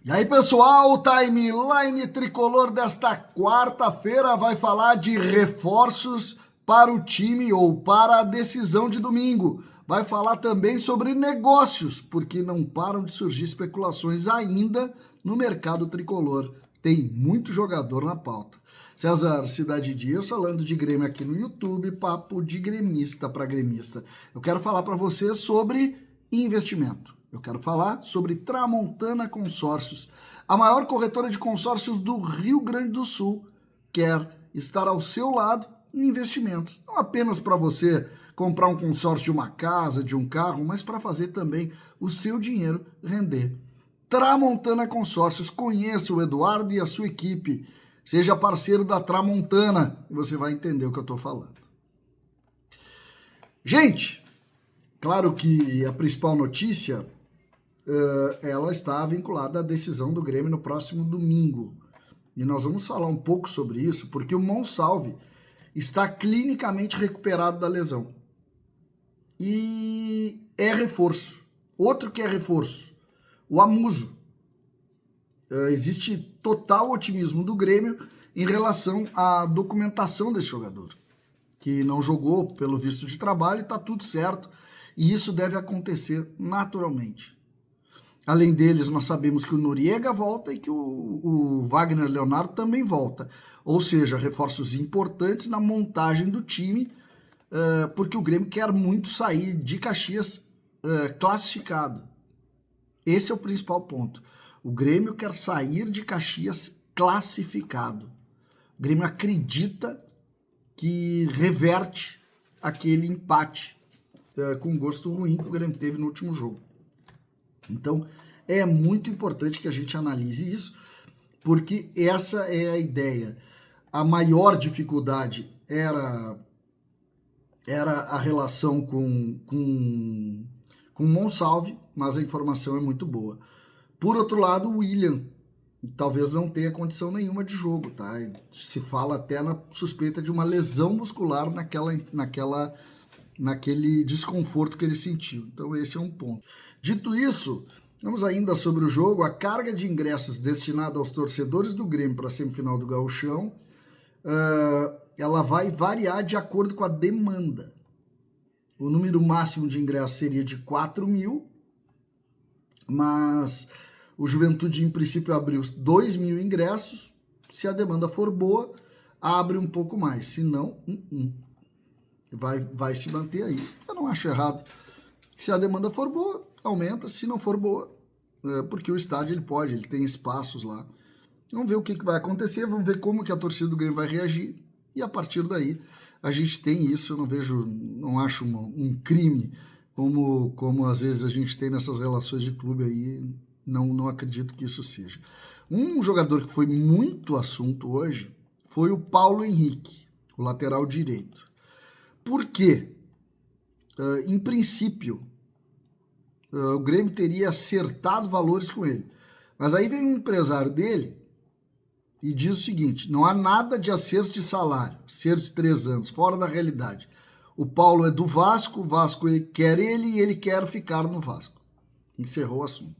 E aí, pessoal, o Timeline Tricolor desta quarta-feira vai falar de reforços para o time ou para a decisão de domingo. Vai falar também sobre negócios, porque não param de surgir especulações ainda no mercado tricolor. Tem muito jogador na pauta. César Cidade Dias falando de Grêmio aqui no YouTube, papo de gremista para gremista. Eu quero falar para você sobre investimento. Eu quero falar sobre Tramontana Consórcios, a maior corretora de consórcios do Rio Grande do Sul. Quer estar ao seu lado em investimentos, não apenas para você comprar um consórcio de uma casa, de um carro, mas para fazer também o seu dinheiro render. Tramontana Consórcios, conheça o Eduardo e a sua equipe. Seja parceiro da Tramontana e você vai entender o que eu estou falando. Gente, claro que a principal notícia, ela está vinculada à decisão do Grêmio no próximo domingo. E nós vamos falar um pouco sobre isso, porque o Monsalve está clinicamente recuperado da lesão. E é reforço. Outro que é reforço, o Amuso. Existe total otimismo do Grêmio em relação à documentação desse jogador, que não jogou pelo visto de trabalho e está tudo certo, e isso deve acontecer naturalmente. Além deles, nós sabemos que o Noriega volta e que o Wagner Leonardo também volta, ou seja, reforços importantes na montagem do time, porque o Grêmio quer muito sair de Caxias classificado. Esse é o principal ponto. O Grêmio quer sair de Caxias classificado. O Grêmio acredita que reverte aquele empate com gosto ruim que o Grêmio teve no último jogo. Então, é muito importante que a gente analise isso, porque essa é a ideia. A maior dificuldade era a relação com o Monsalve, mas a informação é muito boa. Por outro lado, o William talvez não tenha condição nenhuma de jogo, tá? Se fala até na suspeita de uma lesão muscular naquele desconforto que ele sentiu. Então esse é um ponto. Dito isso, vamos ainda sobre o jogo. A carga de ingressos destinada aos torcedores do Grêmio para a semifinal do Gauchão, ela vai variar de acordo com a demanda. O número máximo de ingressos seria de 4.000, mas o Juventude, em princípio, abriu 2.000 ingressos. Se a demanda for boa, abre um pouco mais. Se não, vai se manter aí. Eu não acho errado. Se a demanda for boa, aumenta. Se não for boa, porque o estádio ele tem espaços lá. Vamos ver o que vai acontecer, vamos ver como que a torcida do Grêmio vai reagir. E a partir daí, a gente tem isso. Eu não acho um crime, como às vezes a gente tem nessas relações de clube aí. Não acredito que isso seja. Um jogador que foi muito assunto hoje foi o Paulo Henrique, o lateral direito. Por quê? Em princípio, o Grêmio teria acertado valores com ele. Mas aí vem um empresário dele e diz o seguinte: não há nada de acerto de salário, acerto de 3 anos, fora da realidade. O Paulo é do Vasco, o Vasco quer ele e ele quer ficar no Vasco. Encerrou o assunto.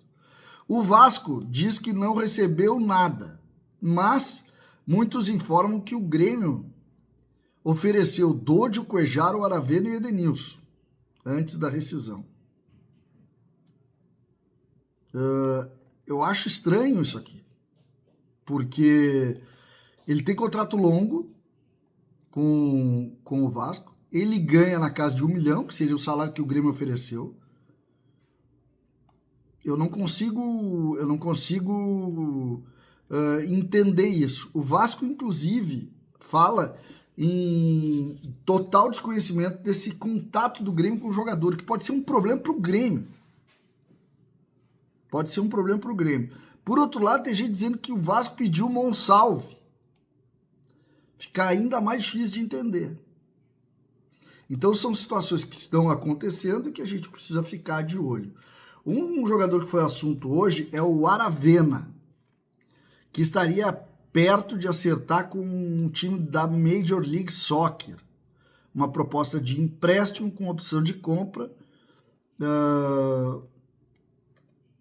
O Vasco diz que não recebeu nada, mas muitos informam que o Grêmio ofereceu Dodi, o Cuejar, o Aravena e o Edenilson antes da rescisão. Eu acho estranho isso aqui, porque ele tem contrato longo com o Vasco, ele ganha na casa de 1 milhão, que seria o salário que o Grêmio ofereceu. Eu não consigo entender isso. O Vasco, inclusive, fala em total desconhecimento desse contato do Grêmio com o jogador, que pode ser um problema para o Grêmio. Pode ser um problema para o Grêmio. Por outro lado, tem gente dizendo que o Vasco pediu o Monsalve. Fica ainda mais difícil de entender. Então, são situações que estão acontecendo e que a gente precisa ficar de olho. Um jogador que foi assunto hoje é o Aravena, que estaria perto de acertar com um time da Major League Soccer. Uma proposta de empréstimo com opção de compra.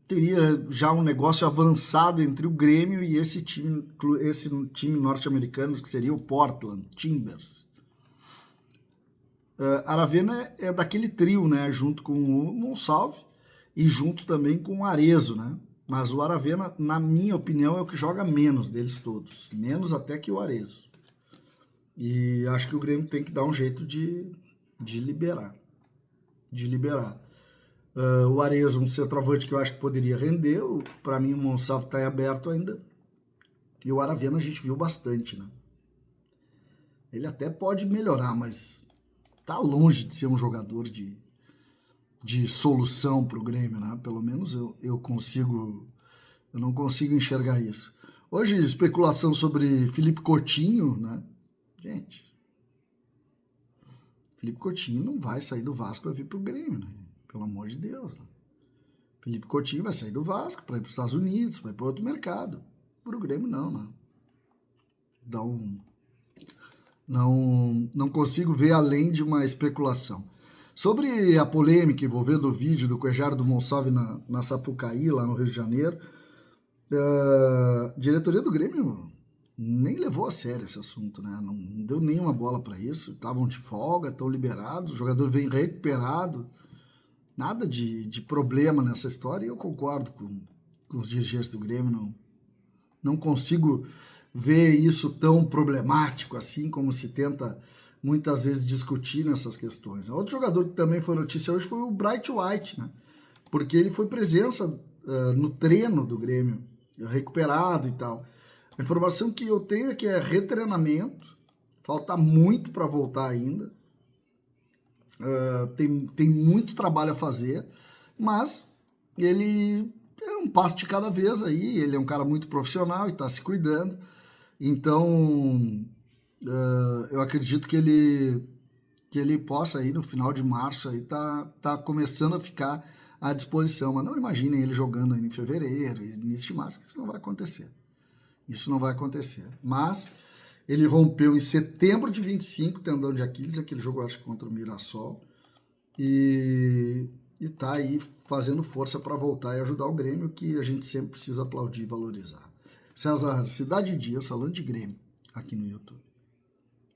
teria já um negócio avançado entre o Grêmio e esse time norte-americano, que seria o Portland Timbers. Aravena é daquele trio, né, junto com o Monsalve e junto também com o Arezzo, né? Mas o Aravena, na minha opinião, é o que joga menos deles todos, menos até que o Arezzo. E acho que o Grêmio tem que dar um jeito de liberar. O Arezzo, um centroavante que eu acho que poderia render. Para mim, o Monsalve está aberto ainda. E o Aravena a gente viu bastante, né? Ele até pode melhorar, mas tá longe de ser um jogador de solução para o Grêmio, né? Pelo menos eu não consigo enxergar isso. Hoje, especulação sobre Felipe Coutinho, né? Gente, Felipe Coutinho não vai sair do Vasco para vir para o Grêmio, né? Pelo amor de Deus. Né? Felipe Coutinho vai sair do Vasco para ir para os Estados Unidos, para ir para outro mercado. Para o Grêmio, não, né? Então, não consigo ver além de uma especulação. Sobre a polêmica envolvendo o vídeo do Cuéllar do Monsalve na Sapucaí, lá no Rio de Janeiro, a diretoria do Grêmio nem levou a sério esse assunto, né? Não deu nenhuma bola para isso. Estavam de folga, estão liberados, o jogador vem recuperado. Nada de problema nessa história e eu concordo com os dirigentes do Grêmio. Não consigo ver isso tão problemático assim como se tenta muitas vezes discutir nessas questões. Outro jogador que também foi notícia hoje foi o Bright White, né? Porque ele foi presença no treino do Grêmio, recuperado e tal. A informação que eu tenho é que é retreinamento, falta muito para voltar ainda, tem muito trabalho a fazer, mas ele é um passo de cada vez aí, ele é um cara muito profissional e está se cuidando, então eu acredito que ele possa aí no final de março aí tá começando a ficar à disposição, mas não imaginem ele jogando aí em fevereiro, início de março, que isso não vai acontecer. Isso não vai acontecer. Mas ele rompeu em setembro de 25, tendão de Aquiles, aquele jogo acho que contra o Mirassol, e tá aí fazendo força para voltar e ajudar o Grêmio, que a gente sempre precisa aplaudir e valorizar. César, Cidade Dias, falando de Grêmio, aqui no YouTube.